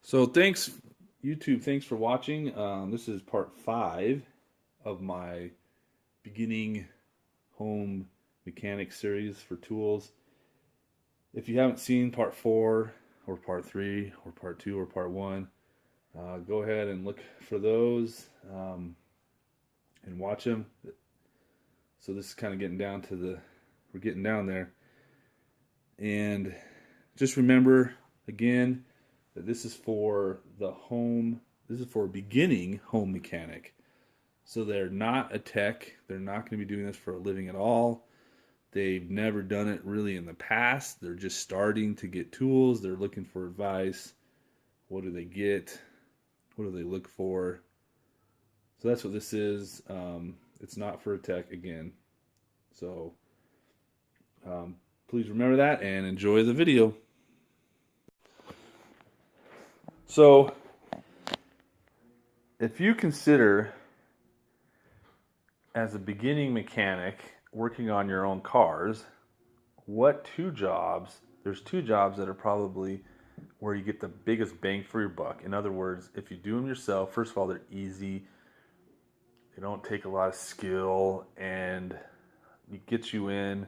So thanks, YouTube. Thanks for watching. This is part 5 of my beginning home mechanics series for tools. If you haven't seen part 4 or part 3 or part 2 or part 1, go ahead and look for those and watch them. So this is kind of getting down to we're getting down there. And just remember, again, that this is for a beginning home mechanic. So they're not a tech. They're not going to be doing this for a living at all. They've never done it really in the past. They're just starting to get tools. They're looking for advice. What do they get? What do they look for? So that's what this is. It's not for a tech again. So please remember that and enjoy the video. So if you consider as a beginning mechanic working on your own cars, there's two jobs that are probably where you get the biggest bang for your buck. In other words, if you do them yourself, first of all, they're easy. They don't take a lot of skill, and it gets you in,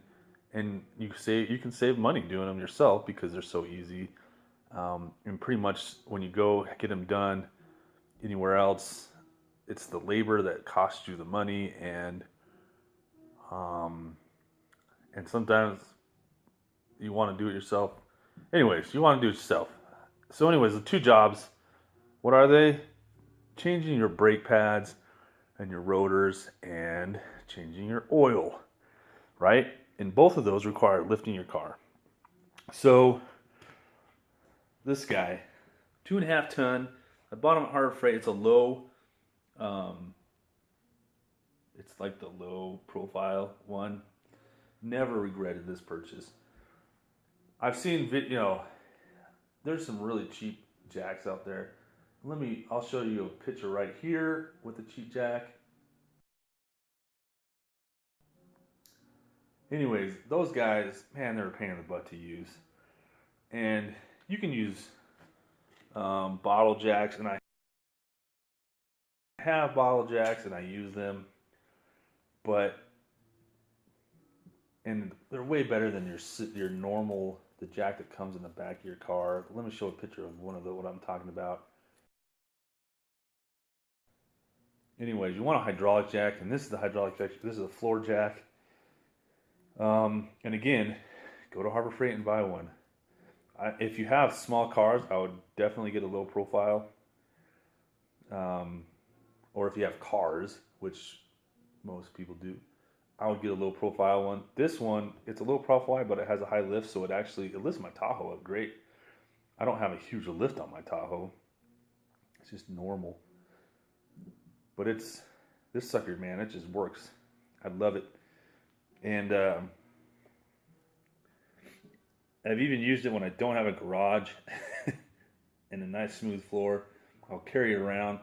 and you can save money doing them yourself because they're so easy. And pretty much when you go get them done anywhere else, it's the labor that costs you the money, and sometimes you want to do it yourself. Anyways, you want to do it yourself. So anyways, the two jobs, what are they? Changing your brake pads and your rotors and changing your oil, right? And both of those require lifting your car. So this guy, 2.5 ton. I bought him at Harbor Freight. It's a low, it's like the low profile one. Never regretted this purchase. I've seen there's some really cheap jacks out there. I'll show you a picture right here with the cheap jack. Anyways, those guys, man, they're a pain in the butt to use. And you can use bottle jacks, and I have bottle jacks and I use them, and they're way better than your normal, the jack that comes in the back of your car. Let me show a picture of what I'm talking about. Anyways, you want a hydraulic jack, and this is the hydraulic jack. This is a floor jack. And again, go to Harbor Freight and buy one. If you have small cars, I would definitely get a low profile. Or if you have cars, which most people do, I would get a low profile one. This one, it's a low profile, but it has a high lift, so it lifts my Tahoe up great. I don't have a huge lift on my Tahoe. It's just normal. But this sucker, man, it just works. I love it. And I've even used it when I don't have a garage and a nice smooth floor. I'll carry it around.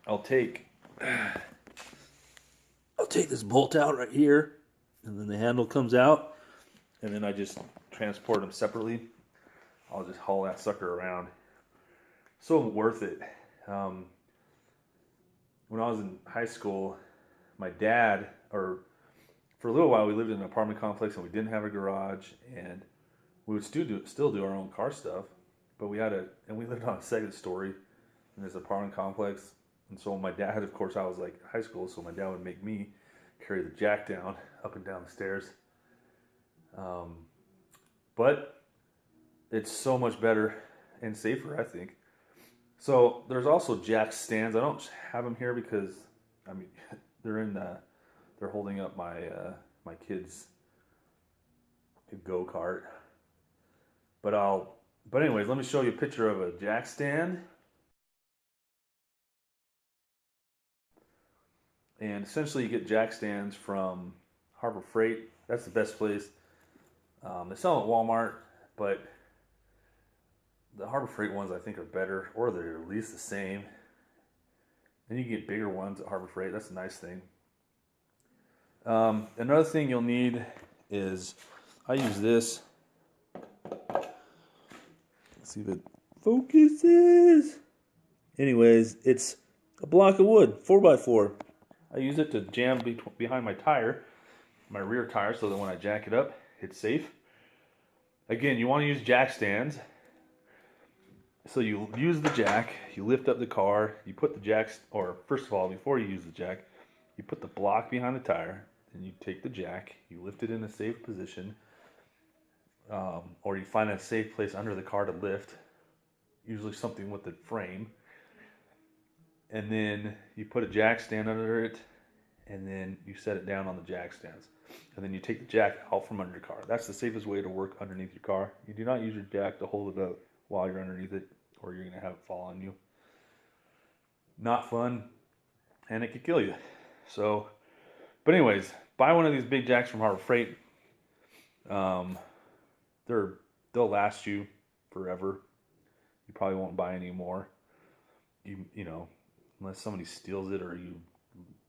I'll take this bolt out right here, and then the handle comes out, and then I just transport them separately. I'll just haul that sucker around. So worth it. When I was in high school, my dad, for a little while, we lived in an apartment complex and we didn't have a garage, and we would still do our own car stuff, but we lived on a second story in this apartment complex. And so my dad, of course, I was like high school, so my dad would make me carry the jack down, up and down the stairs. But it's so much better and safer, I think. So there's also jack stands. I don't have them here because, they're holding up my kid's go-kart. But anyways, let me show you a picture of a jack stand. And essentially you get jack stands from Harbor Freight. That's the best place. They sell them at Walmart, but the Harbor Freight ones I think are better, or they're at least the same. Then you get bigger ones at Harbor Freight. That's a nice thing. Another thing you'll need is, I use this. Let's see if it focuses. Anyways, it's a block of wood, 4x4. I use it to jam behind my tire, my rear tire, so that when I jack it up, it's safe. Again, you want to use jack stands. So you use the jack, you lift up the car, you put the jacks, or first of all, before you use the jack, you put the block behind the tire, and you take the jack, you lift it in a safe position, or you find a safe place under the car to lift, usually something with the frame, and then you put a jack stand under it, and then you set it down on the jack stands, and then you take the jack out from under your car. That's the safest way to work underneath your car. You do not use your jack to hold it up while you're underneath it, or you're going to have it fall on you. Not fun, and it could kill you. So, but anyways, buy one of these big jacks from Harbor Freight. They'll last you forever. You probably won't buy any more. You know, unless somebody steals it or you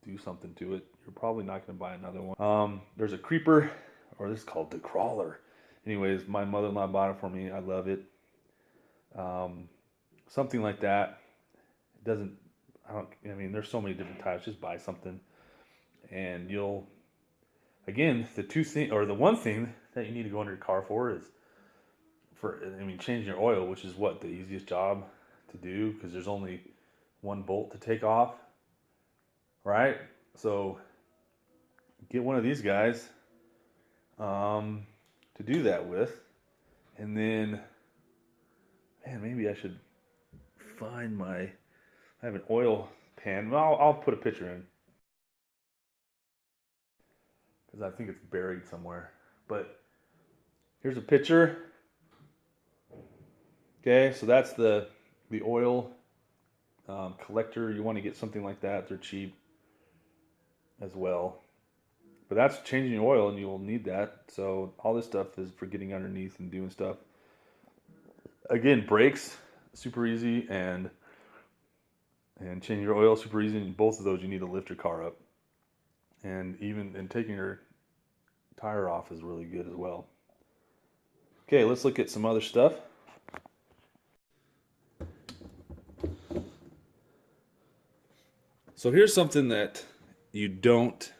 do something to it, you're probably not going to buy another one. There's a creeper, or this is called the crawler. Anyways, my mother-in-law bought it for me. I love it. Something like that. It doesn't, I mean, there's so many different types. Just buy something, and you'll, again, the one thing that you need to go under your car for is changing your oil, which is what the easiest job to do, because there's only one bolt to take off, right? So get one of these guys to do that with, and then, man, maybe I should find I have an oil pan. Well, I'll put a picture in, because I think it's buried somewhere. But here's a picture. Okay, so that's the oil collector. You want to get something like that. They're cheap as well. But that's changing your oil, and you will need that. So all this stuff is for getting underneath and doing stuff. Again, brakes, super easy, and changing your oil, super easy. And both of those, you need to lift your car up. And taking your tire off is really good as well. Okay, let's look at some other stuff. So here's something that you don't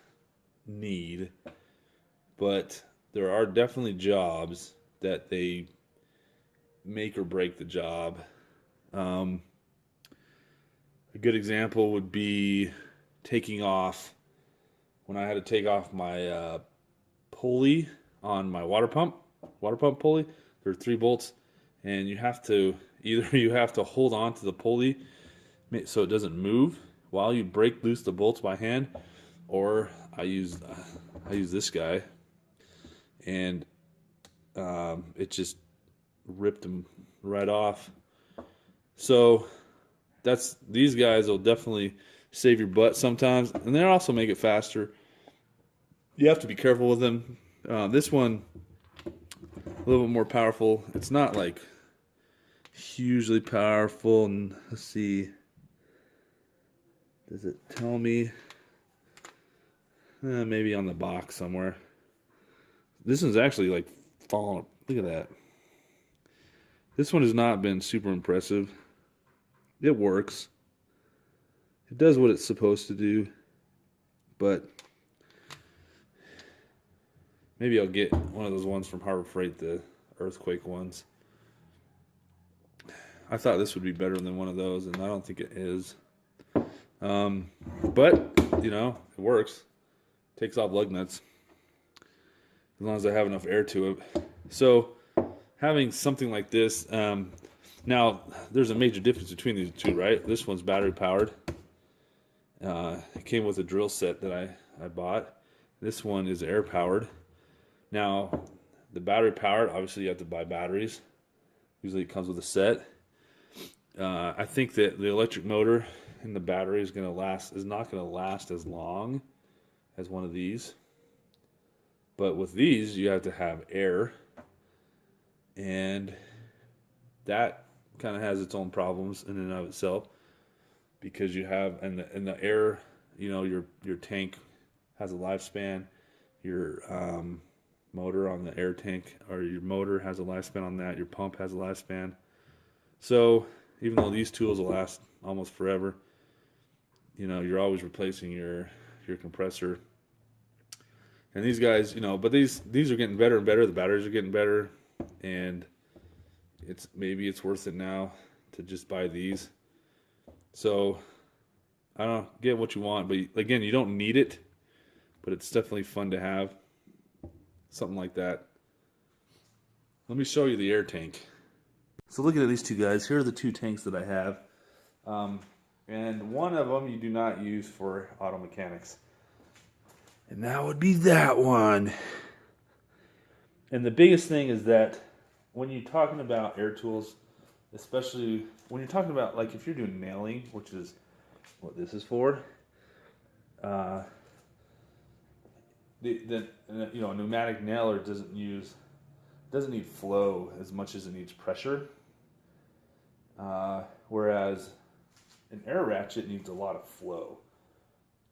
need, but there are definitely jobs that they make or break the job. A good example would be taking off. When I had to take off my pulley on my water pump pulley, there are 3 bolts, and you have to hold on to the pulley so it doesn't move while you break loose the bolts by hand, or I use this guy, and it just ripped them right off. So these guys will definitely save your butt sometimes, and they also make it faster. You have to be careful with them. This one, a little bit more powerful. It's not like hugely powerful. And let's see, does it tell me? Maybe on the box somewhere. This one's actually like falling. Look at that. This one has not been super impressive. It works. It does what it's supposed to do, but maybe I'll get one of those ones from Harbor Freight, the earthquake ones. I thought this would be better than one of those, and I don't think it is. But, it works. Takes off lug nuts, as long as I have enough air to it. So, having something like this, now, there's a major difference between these two, right? This one's battery powered. It came with a drill set that I bought. This one is air powered. Now, the battery powered, obviously you have to buy batteries. Usually it comes with a set. I think that the electric motor and the battery is not going to last as long as one of these. But with these, you have to have air, and that kind of has its own problems in and of itself, because you have in the air, your tank has a lifespan. Your motor on the air tank, or your motor has a lifespan on that. Your pump has a lifespan. So even though these tools will last almost forever, you know, you're always replacing your compressor. And these guys, you know, but these are getting better and better. The batteries are getting better, and maybe it's worth it now to just buy these. So I don't know, get what you want, but again, you don't need it, but it's definitely fun to have something like that. Let me show you the air tank. So looking at these two guys, here are the two tanks that I have. And one of them you do not use for auto mechanics. And that would be that one. And the biggest thing is that when you're talking about air tools, especially when you're talking about, like, if you're doing nailing, which is what this is for, you know, a pneumatic nailer doesn't need flow as much as it needs pressure, whereas an air ratchet needs a lot of flow.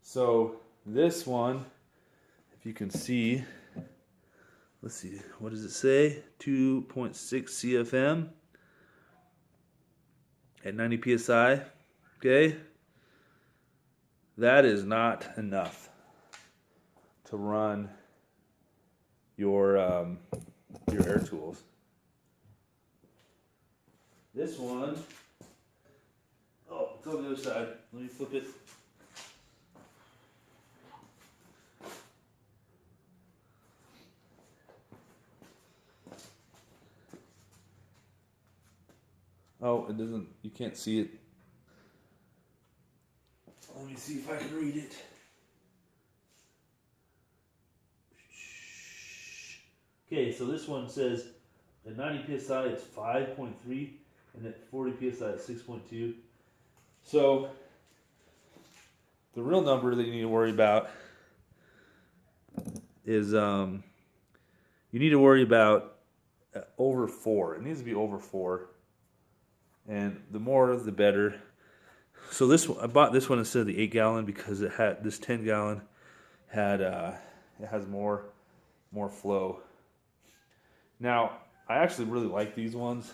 So this one, if you can see, let's see, what does it say? 2.6 CFM at 90 psi. Okay, that is not enough to run your air tools. This one, oh, it's on the other side. Let me flip it. Oh, it doesn't, you can't see it. Let me see if I can read it. Okay, so this one says at 90 psi it's 5.3, and at 40 psi it's 6.2. So the real number that you need to worry about is you need to worry about over 4. It needs to be over 4, and the more the better. So this one, I bought this one instead of the 8-gallon because it had this 10-gallon had it has more flow. Now I actually really like these ones,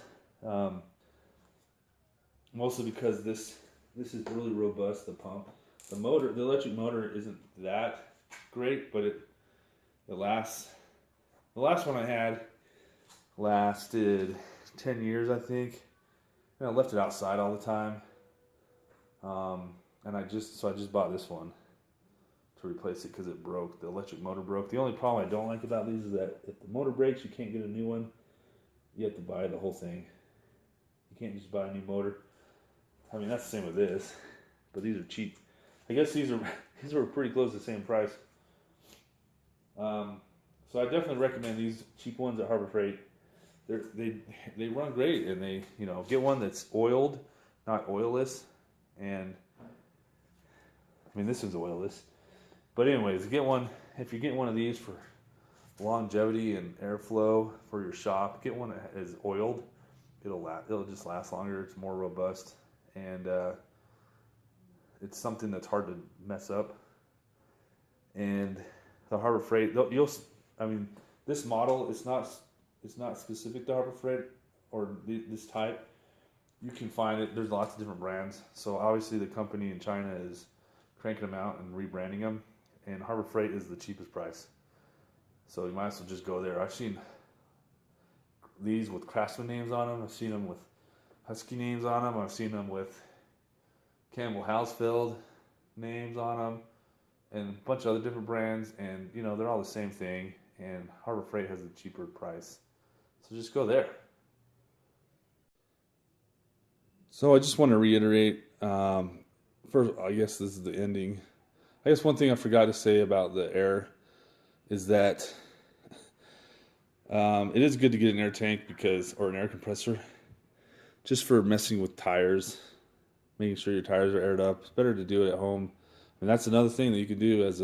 mostly because this is really robust. The pump, the electric motor isn't that great, but it lasts. The last one I had lasted 10 years, I think, and I left it outside all the time. And I just bought this one to replace it because it broke. The electric motor broke. The only problem I don't like about these is that if the motor breaks, you can't get a new one. You have to buy the whole thing. You can't just buy a new motor. I mean, that's the same with this, but these are cheap. I guess these were pretty close to the same price. So I definitely recommend these cheap ones at Harbor Freight. They run great, and they, you know, get one that's oiled, not oilless. And I mean, this is oilless, but anyways, get one. If you get one of these for longevity and airflow for your shop, get one that is oiled. It'll just last longer. It's more robust, and it's something that's hard to mess up. And the Harbor Freight, I mean, this model, it's not specific to Harbor Freight or this type. You can find it. There's lots of different brands. So obviously the company in China is cranking them out and rebranding them, and Harbor Freight is the cheapest price. So you might as well just go there. I've seen these with Craftsman names on them. I've seen them with Husky names on them. I've seen them with Campbell Hausfeld names on them, and a bunch of other different brands. And you know, they're all the same thing. And Harbor Freight has a cheaper price. So just go there. So I just want to reiterate, first, I guess this is the ending. I guess one thing I forgot to say about the air is that it is good to get an air tank or an air compressor, just for messing with tires, making sure your tires are aired up. It's better to do it at home. And that's another thing that you can do as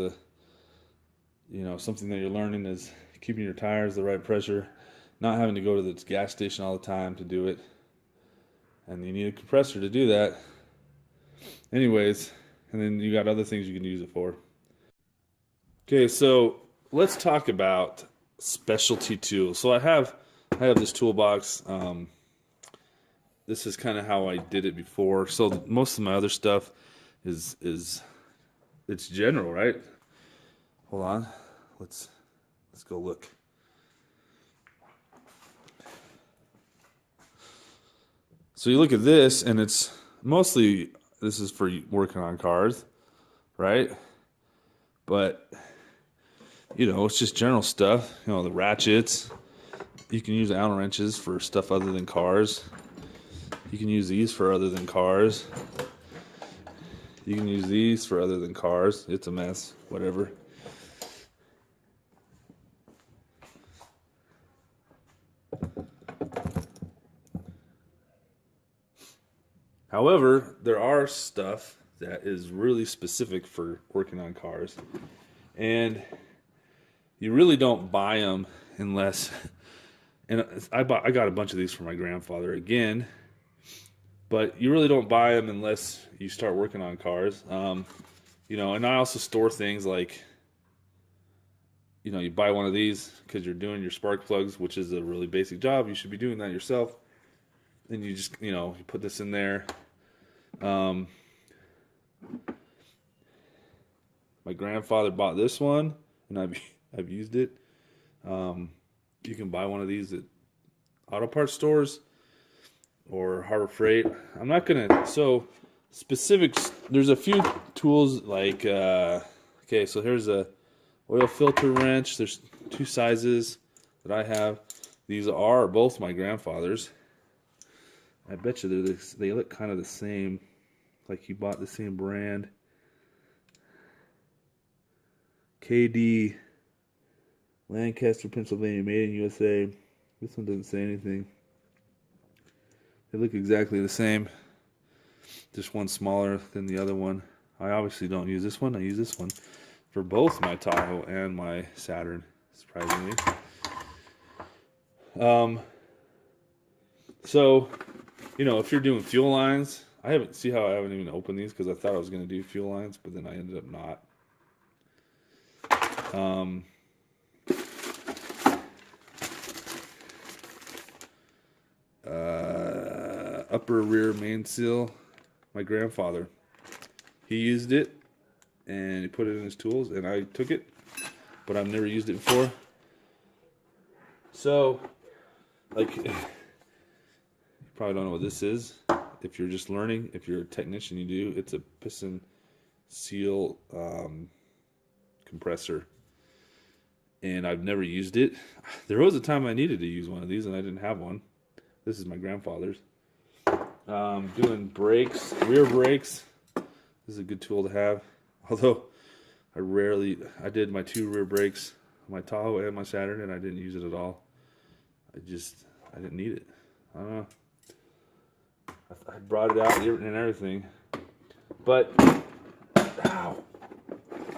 something that you're learning is keeping your tires the right pressure, not having to go to the gas station all the time to do it. And you need a compressor to do that. Anyways, and then you got other things you can use it for. Okay, so let's talk about specialty tools. So I have this toolbox. this is kind of how I did it before. So most of my other stuff is it's general, right? Hold on, let's go look. So you look at this, and it's mostly, this is for working on cars, right? But it's just general stuff. The ratchets. You can use Allen wrenches for stuff other than cars. You can use these for other than cars. You can use these for other than cars. It's a mess, whatever. However, there are stuff that is really specific for working on cars. And you really don't buy them unless, and I got a bunch of these from my grandfather again, but you really don't buy them unless you start working on cars. And I also store things like, you buy one of these because you're doing your spark plugs, which is a really basic job. You should be doing that yourself. And you just, you put this in there. My grandfather bought this one, and I've used it. You can buy one of these at auto parts stores or Harbor Freight. I'm not gonna, so specifics, there's a few tools like, okay, so here's a oil filter wrench. There's two sizes that I have. These are both my grandfather's. I bet you they look kind of the same, like he bought the same brand. KD, Lancaster, Pennsylvania, made in USA. This one doesn't say anything. They look exactly the same. Just one smaller than the other one. I obviously don't use this one. I use this one for both my Tahoe and my Saturn, surprisingly. So, if you're doing fuel lines, I haven't even opened these because I thought I was going to do fuel lines, but then I ended up not. Upper rear main seal. My grandfather, he used it and he put it in his tools, and I took it, but I've never used it before. So, you probably don't know what this is. If you're just learning, if you're a technician, you do. It's a piston seal compressor, and I've never used it. There was a time I needed to use one of these, and I didn't have one. This is my grandfather's. Doing brakes, rear brakes. This is a good tool to have. Although I did my 2 rear brakes, my Tahoe and my Saturn, and I didn't use it at all. I didn't need it. I don't know. I brought it out and everything. But, ow.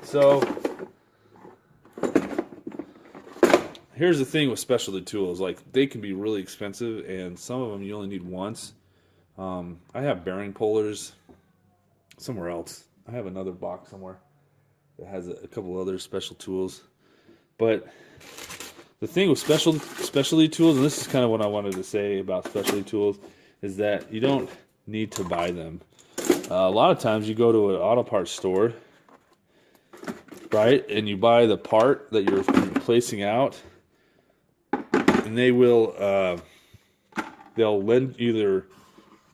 So, here's the thing with specialty tools. They can be really expensive, and some of them you only need once. I have bearing pullers somewhere else. I have another box somewhere that has a couple other special tools. But the thing with specialty tools, and this is kind of what I wanted to say about specialty tools, is that you don't need to buy them. A lot of times you go to an auto parts store, right, and you buy the part that you're replacing out, and they'll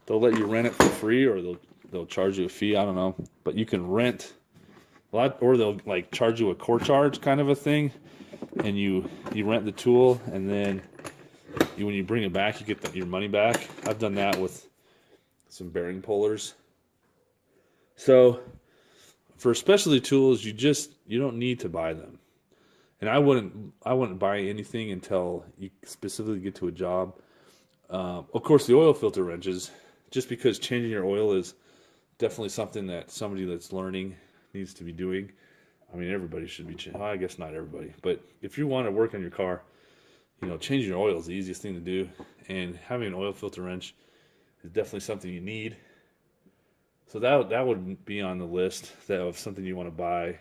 let you rent it for free, or they'll charge you a fee. I don't know, but you can rent a lot, or they'll charge you a core charge kind of a thing, and you rent the tool, and then when you bring it back, you get your money back. I've done that with some bearing pullers. So for specialty tools, you don't need to buy them, and I wouldn't buy anything until you specifically get to a job. Of course, the oil filter wrenches, just because changing your oil is definitely something that somebody that's learning needs to be doing. I mean, everybody should be changing. Well, I guess not everybody, but if you want to work on your car, changing your oil is the easiest thing to do, and having an oil filter wrench is definitely something you need. So that would be on the list of something you want to buy.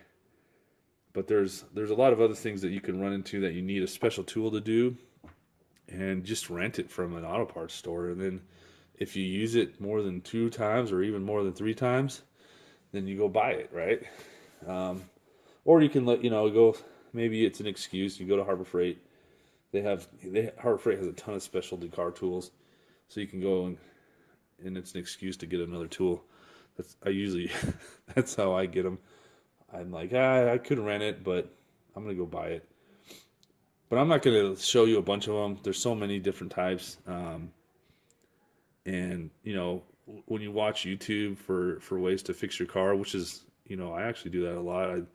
But there's a lot of other things that you can run into that you need a special tool to do, and just rent it from an auto parts store, and then If you use it more than 2 times or even more than 3 times, then you go buy it, right? Or you can go. Maybe it's an excuse. You go to Harbor Freight. Harbor Freight has a ton of specialty car tools, so you can go and it's an excuse to get another tool. That's how I get them. I'm like, I could rent it, but I'm gonna go buy it. But I'm not gonna show you a bunch of them. There's so many different types, and when you watch YouTube for ways to fix your car, which is I actually do that a lot.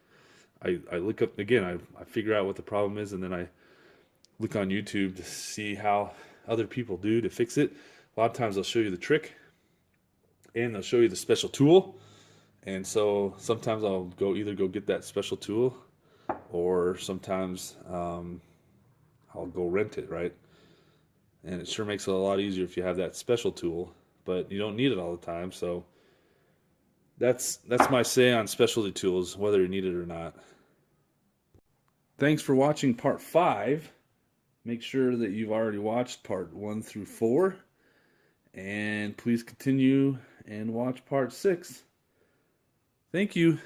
I look up again. I figure out what the problem is, and then I look on YouTube to see how other people do to fix it. A lot of times they'll show you the trick, and they'll show you the special tool. And so sometimes I'll either go get that special tool, or sometimes I'll go rent it, right? And it sure makes it a lot easier if you have that special tool, but you don't need it all the time. So that's my say on specialty tools, whether you need it or not. Thanks for watching part 5. Make sure that you've already watched part 1 through 4, and please continue and watch part 6. Thank you.